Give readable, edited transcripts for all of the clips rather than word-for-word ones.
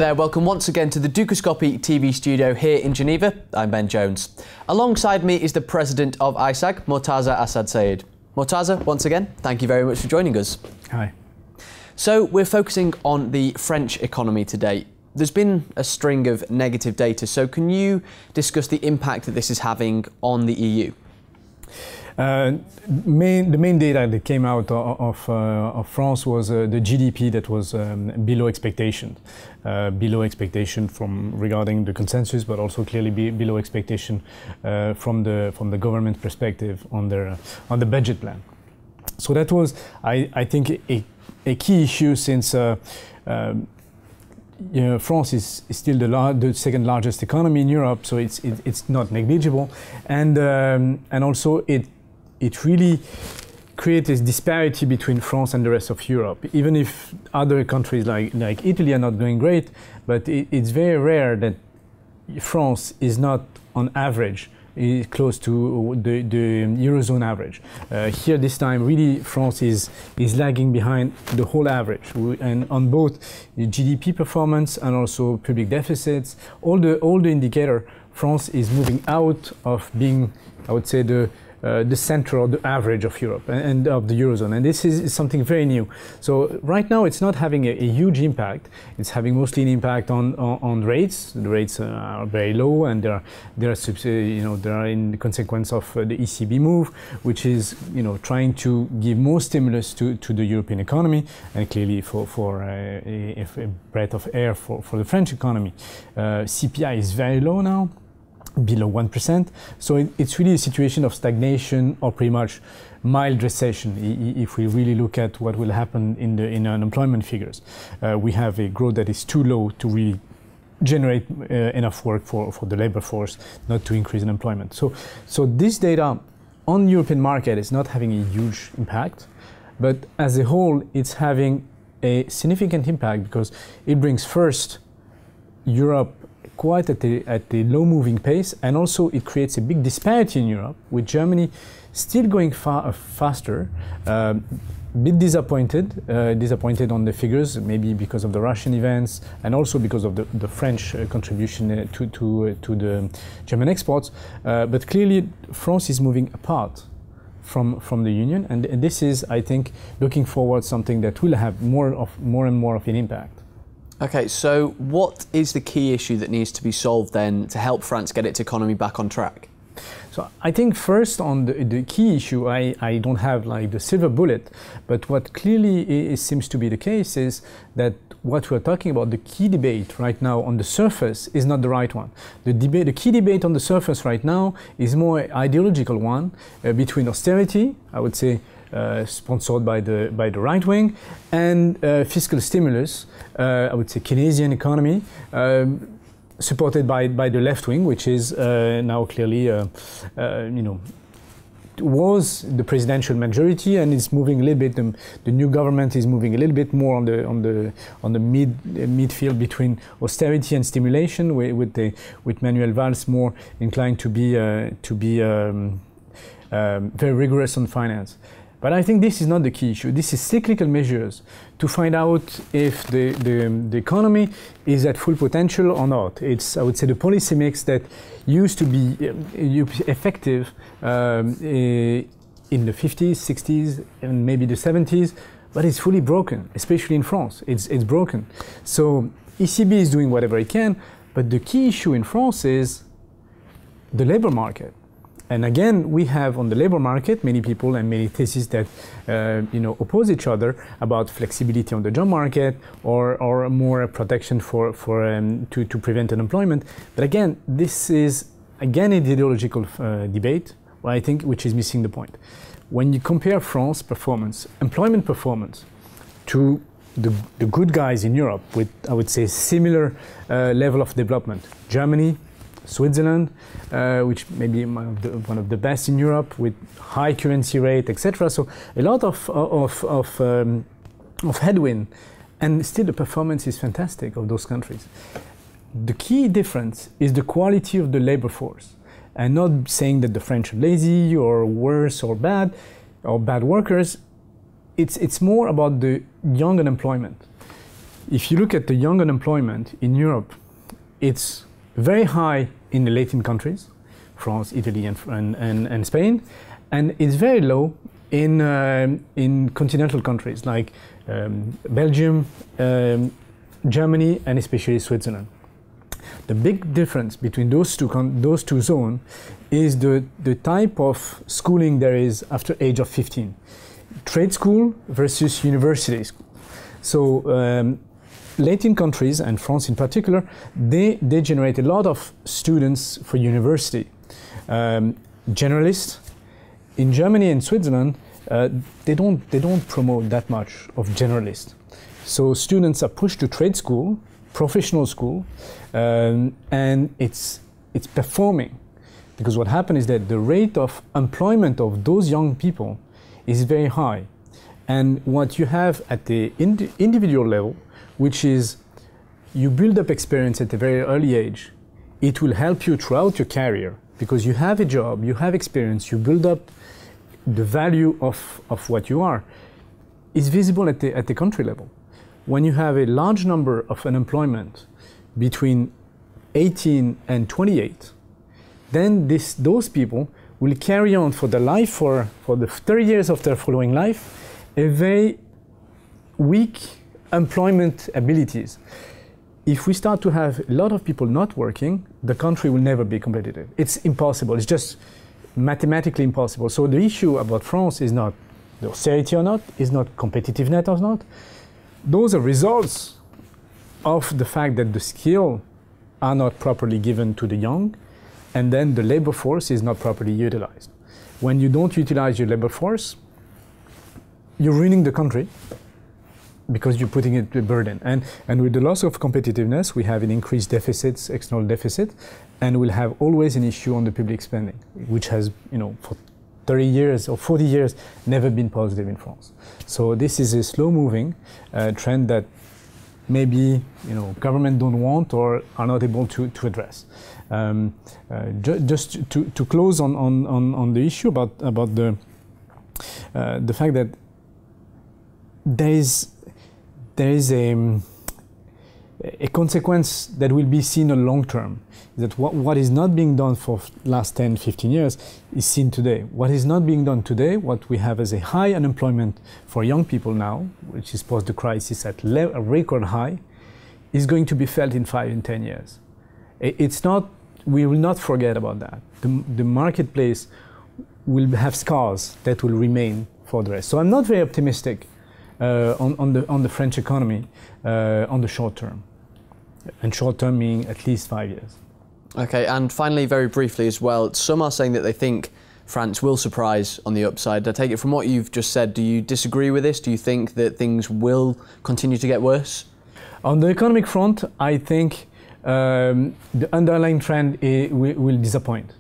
there, welcome once again to the Dukascopy TV studio here in Geneva. I'm Ben Jones. Alongside me is the president of ISAG, Mourtaza Asad-Syed. Mourtaza, once again, thank you very much for joining us. Hi. So we're focusing on the French economy today. There's been a string of negative data, so can you discuss the impact that this is having on the EU? The main data that came out of France was the GDP that was below expectation from regarding the consensus, but also clearly below expectation from the government perspective on the budget plan. So that was, I think, a key issue since France is still the second largest economy in Europe, so it's not negligible, and also it really creates a disparity between France and the rest of Europe. Even if other countries like Italy are not doing great, but it's very rare that France is not on average close to the Eurozone average. Here this time really France is lagging behind the whole average, and on both GDP performance and also public deficits, all the indicator, France is moving out of being, I would say, the center or the average of Europe and of the Eurozone. And this is something very new. So right now it's not having a huge impact. It's having mostly an impact on rates. The rates are very low, and they are in the consequence of the ECB move, which is trying to give more stimulus to the European economy, and clearly for a breath of air for the French economy. CPI is very low now, below 1%. So it's really a situation of stagnation or pretty much mild recession if we really look at what will happen in unemployment figures. We have a growth that is too low to really generate enough work for the labor force, not to increase unemployment. So this data on the European market is not having a huge impact, but as a whole it's having a significant impact because it brings first Europe quite at a low-moving pace, and also it creates a big disparity in Europe, with Germany still going faster. A bit disappointed on the figures, maybe because of the Russian events and also because of the French contribution to the German exports. But clearly, France is moving apart from the Union, and this is, I think, looking forward, something that will have more and more of an impact. Okay, so what is the key issue that needs to be solved then to help France get its economy back on track? So I think first on the key issue, I don't have like the silver bullet, but what clearly seems to be the case is that what we're talking about, the key debate right now on the surface, is not the right one. The key debate on the surface right now is more ideological one between austerity, I would say, sponsored by the right wing, and fiscal stimulus, I would say Keynesian economy, supported by the left wing, which is now clearly was the presidential majority, and is moving a little bit. The new government is moving a little bit more on the midfield between austerity and stimulation, with Manuel Valls more inclined to be very rigorous on finance. But I think this is not the key issue. This is cyclical measures to find out if the economy is at full potential or not. It's, I would say, the policy mix that used to be effective in the 50s, 60s, and maybe the 70s, but it's fully broken, especially in France. It's broken. So ECB is doing whatever it can, but the key issue in France is the labor market. And again, we have on the labor market many people and many theses that oppose each other about flexibility on the job market or more protection to prevent unemployment. But again, this is again an ideological debate, I think, which is missing the point. When you compare France performance, employment performance, to the good guys in Europe with, I would say, similar level of development, Germany, Switzerland, which may be one of the best in Europe, with high currency rate, etc. So a lot of headwind, and still the performance is fantastic of those countries. The key difference is the quality of the labor force, and not saying that the French are lazy or worse or bad workers. It's more about the young unemployment. if you look at the young unemployment in Europe, it's very high in the Latin countries, France, Italy, and Spain, and it's very low in continental countries like Belgium, Germany, and especially Switzerland. The big difference between those two zones is the type of schooling there is after age of 15. Trade school versus university school. So Latin countries, and France in particular, they generate a lot of students for university. Generalists. In Germany and Switzerland, they don't promote that much of generalists. So students are pushed to trade school, professional school, and it's performing. Because what happens is that the rate of employment of those young people is very high. And what you have at the individual level, which is you build up experience at a very early age, it will help you throughout your career because you have a job, you have experience, you build up the value of what you are, is visible at the country level. When you have a large number of unemployment between 18 and 28, then those people will carry on for their life, for the 30 years of their following life, a very weak employment abilities. If we start to have a lot of people not working, the country will never be competitive. It's impossible. It's just mathematically impossible. So the issue about France is not the austerity or not, is not competitiveness or not. Those are results of the fact that the skills are not properly given to the young, and then the labor force is not properly utilized. When you don't utilize your labor force, you're ruining the country because you're putting it a burden. And with the loss of competitiveness, we have an increased deficits, external deficit, and we'll have always an issue on the public spending, which has, for 30 years or 40 years, never been positive in France. So this is a slow-moving trend that maybe government don't want or are not able to address. Just to close on the issue about the fact that there is a consequence that will be seen in the long term. That what is not being done for last 10, 15 years is seen today. What is not being done today, what we have as a high unemployment for young people now, which is post the crisis at a record high, is going to be felt in 5 and 10 years. It's not, we will not forget about that. The marketplace will have scars that will remain for the rest. So I'm not very optimistic on the French economy on the short term. And short term meaning at least 5 years. Okay, and finally, very briefly as well, some are saying that they think France will surprise on the upside. I take it from what you've just said, do you disagree with this? Do you think that things will continue to get worse? On the economic front, I think the underlying trend will disappoint.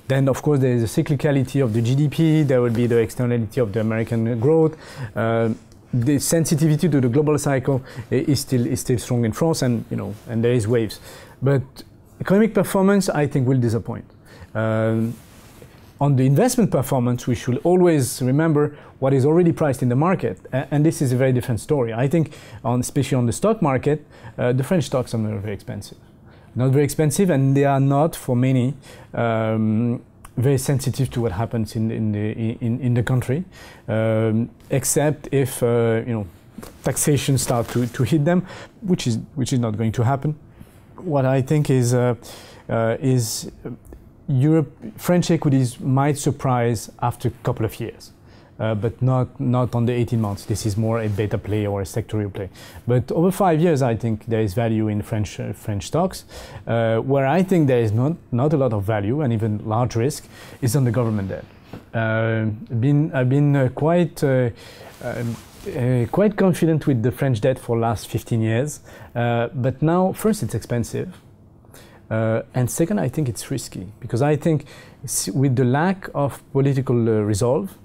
Then, of course, there is a cyclicality of the GDP, there will be the externality of the American growth. The sensitivity to the global cycle is still strong in France, and and there is waves. But economic performance, I think, will disappoint. On the investment performance, we should always remember what is already priced in the market, and this is a very different story. I think, especially on the stock market, the French stocks are not very expensive. Not very expensive, and they are not, for many, very sensitive to what happens in the country, except if taxation start to hit them, which is not going to happen. What I think is French equities might surprise after a couple of years, but not on the 18 months. This is more a beta play or a sectorial play. But over 5 years, I think there is value in French stocks. Where I think there is not a lot of value and even large risk is on the government debt. I've been quite confident with the French debt for the last 15 years, but now, first, it's expensive, and second, I think it's risky, because I think with the lack of political resolve,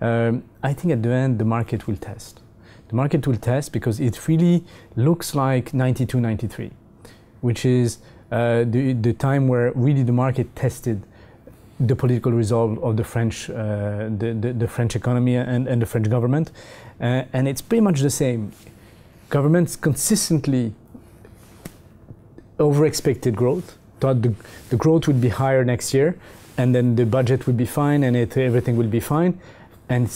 I think at the end the market will test. The market will test because it really looks like 92, 93, which is the time where really the market tested the political resolve of the French economy and the French government, and it's pretty much the same. governments consistently over-expected growth, thought the growth would be higher next year, and then the budget would be fine, and everything will be fine, and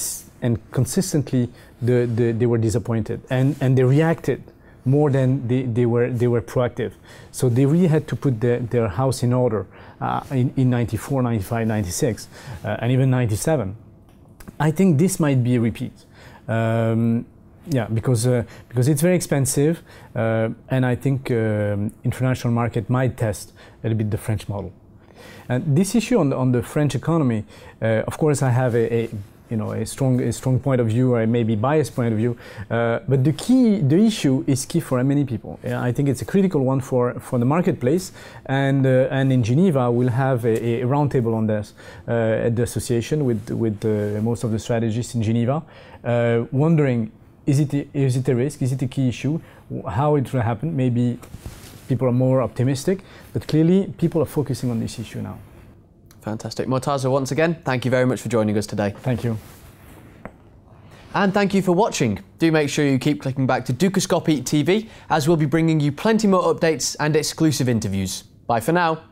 consistently they were disappointed, and they reacted more than they were proactive. So they really had to put their house in order in 94, 95, 96, and even 97. I think this might be a repeat. Yeah, because it's very expensive, and I think international market might test a little bit the French model. And this issue on the French economy, of course, I have a strong point of view, or maybe biased point of view. But the issue is key for many people. I think it's a critical one for the marketplace, and in Geneva we'll have a roundtable on this at the association with most of the strategists in Geneva, wondering is it a risk, is it a key issue, how it will happen. Maybe people are more optimistic, but clearly people are focusing on this issue now. Fantastic. Mourtaza, once again, thank you very much for joining us today. Thank you. And thank you for watching. Do make sure you keep clicking back to Dukascopy TV, as we'll be bringing you plenty more updates and exclusive interviews. Bye for now.